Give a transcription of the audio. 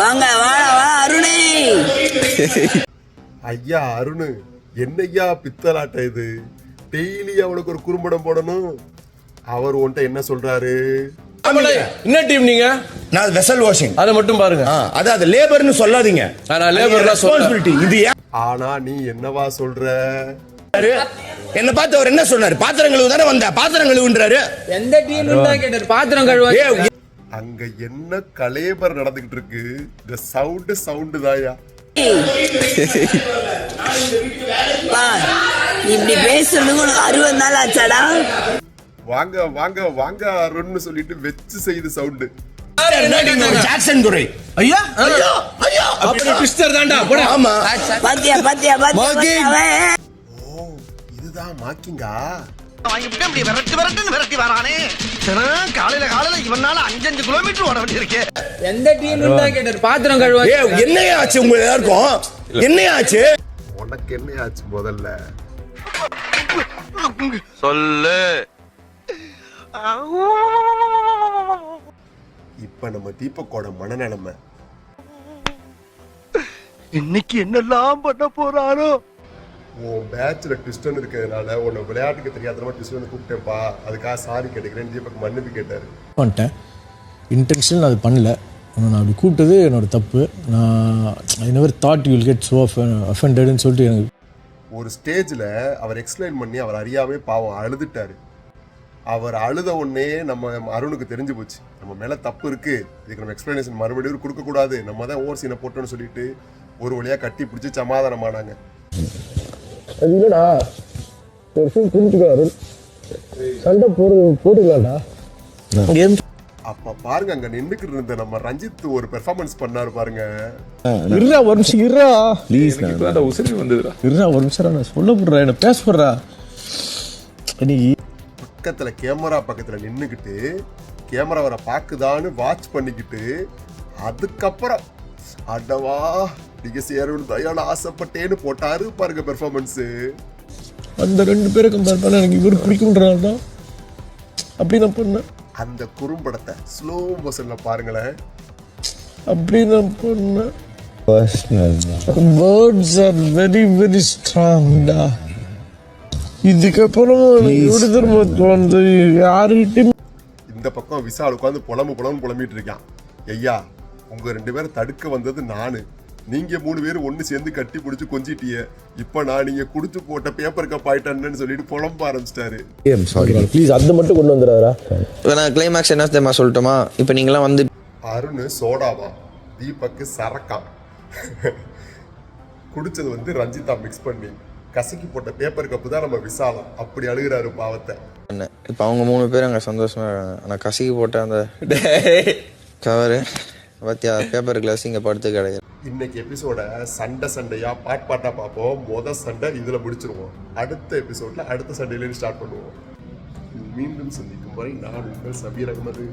வாங்க வாடா வா அருணே. ஐயா அருணு, என்னையா பித்தலாட்ட இது? டெய்லி அவனுக்கு ஒரு குறும்படம் போடணும். அவர் உன்ட்ட என்ன சொல்றாரு? என்ன டீம் நீங்க? நான் வெசல் வாஷிங். அத மட்டும் பாருங்க. அது லேபர்னு சொல்லாதீங்க. நான் லேபர்லாம் ரெஸ்பான்சிபிலிட்டி. இது ஆனா நீ என்னவா சொல்ற? என்ன பார்த்து அவர் என்ன சொன்னாரு? பாத்திரம் கழுவு தானே வந்த, பாத்திரம் கழுவுன்றாரு. எந்த டீம் தான் கேட்டாரு? பாத்திரம் கழுவ. அங்க என்ன கலேபர் நடந்துகிட்டு இருக்கு? இந்த சவுண்டு தாயா. இப்படி பேசுறதுக்கு உனக்கு 60 நாள் ஆச்சாடா? வாங்க வாங்க வாங்க அருண்னு சொல்லிட்டு வெச்சு செய்து சவுண்டு. ஜாக்சன் துரை. ஐயா ஐயா ஐயா அப்படி ட்விஸ்டர் தான்டா. போடா. ஆமா. பாத்தியா பாத்தியா பாத்தியா. ஓ, இதுதான் மாக்கிங்கா? விரட்டி வரானே. காலையில இவனால 5 கிலோமீட்டர் ஓட வேண்டியிருக்கு. எந்த டீம் தான் கேட்டாரு? பாத்திரம் கழுவ. என்னையா ஆச்சு உங்க எல்லாருக்கும்? என்னையா ஆச்சு? உனக்கு என்ன ஆச்சு முதல்ல சொல்லு. இப்ப நம்ம தீபக்கோட மனநிலைமை இன்னைக்கு என்னெல்லாம் பண்ண போறாரோ? உன் பேட்ச்ல ட்விஸ்டன் இருக்கிறதுனால உன்னை விளையாட்டுக்கு தெரியாதமா ட்விஸ்டன் கூப்பிட்டேன்ப்பா, அதுக்காக சாரி கேட்டுக்கிறேன். தீபக் மன்னிப்பு கேட்டாரு. பண்ணிட்டேன். இன்டென்ஷனல் அது பண்ணல. நான் அப்படி கூப்பிட்டது என்னோட தப்பு. நான் I never thought you will get so அஃபெண்டட்னு சொல்லிட்டு எனக்கு ஒரு ஸ்டேஜில் அவர் எக்ஸ்பிளைன் பண்ணி அவர் அறியாமே பாவம் அழுதுட்டாரு. அவர் அழுத உடனே நம்ம அருணுக்கு தெரிஞ்சு போச்சு நம்ம மேலே தப்பு இருக்குது, இதுக்கு நம்ம எக்ஸ்பிளனேஷன் மறுபடியும் கொடுக்கக்கூடாது, நம்ம தான் ஓவர் சீனை போட்டோன்னு சொல்லிட்டு ஒரு வழியாக கட்டி பிடிச்சி சமாதானமானாங்க. அது இல்லைடா, ஒரு விஷயம் புரிஞ்சுக்கோ அருண், சண்டை போட்டுக்கலாம்டா. அப்ப பாருங்க, அங்க நின்றுக்கிட்டு இருந்த நம்ம ரஞ்சித் ஒரு பெர்ஃபார்மன்ஸ் பண்ணாரு பாருங்க. இருடா ஒரு நிமிஷம், இருடா ப்ளீஸ். இருடா ஒரு நிமிஷம், நான் சொல்ல போடுறா, என்ன பேச போடுறா. இன்னைக்கு பக்கத்துல கேமரா பக்கத்துல நின்றுக்கிட்டு கேமரா வர பாக்குதான்னு வாட்ச் பண்ணிக்கிட்டு அதுக்கப்புறம் அடவா நீங்க சேரணும் தயால ஆசைப்பட்டேன்னு போட்டாரு பாருங்க பெர்ஃபார்மன்ஸ். அந்த 2 பேரை கம்பேர் பண்ண எனக்கு இவர் பிடிக்கும்ன்றால்தான் அப்படி நான் பண்ணேன். அந்த குறும்படத்தை ஸ்லோ மோஷன்ல பாருங்களேன். அப்படி நான் பண்ணேன். வேர்ட்ஸ் ஆர் வெரி வெரி ஸ்ட்ராங்டா. இதுக்கப்புறம் எப்படி திரும்ப வந்து யாருக்கிட்டையும் இந்த பக்கம் விசால் உட்காந்து புலம்பிட்டு இருக்கான். ஐயா, உங்க 2 பேரை தடுக்க வந்தது நானு, நீங்க 3 பேரும் ஒண்ணு சேர்ந்து கட்டி பிடிச்சி கொஞ்சிட்டிய. இப்ப நான் நீங்க குடிச்சு போட்ட பேப்பர் கப் ஆயிட்டேன்னு சொல்லிட்டு புலம்ப ஆரம்பிச்சிட்டாரு. ப்ளீஸ் அதை மட்டும் கொண்டு வந்துடுறா. நான் கிளைமேக்ஸ் என்ன தெரியுமா சொல்லட்டுமா? இப்போ நீங்களாம் வந்து அருண் சோடாவா, தீபக்கு சரக்கான். குடிச்சது வந்து ரஞ்சிதா மிக்ஸ் பண்ணி கசக்கி போட்ட பேப்பர் கப்பு தான் நம்ம விசாலம். அப்படி அழுகிறாரு பாவத்தை. இப்போ அவங்க 3 பேர் அங்கே சந்தோஷமா இருக்காங்க. ஆனால் கசக்கி போட்ட அந்த கவரு பத்தியா பேப்பர் கிளாஸ் இங்கே படுத்து கிடையாது. இன்னைக்கு எபிசோட சண்டையா பாட்டா பார்ப்போம். மொதல் சண்டை இதுல முடிச்சிருவோம். அடுத்த எபிசோட்ல அடுத்த சண்டையிலேருந்து ஸ்டார்ட் பண்ணுவோம். மீண்டும் சந்திக்கும் வரை நான் உங்கள் சபீர் அகமது.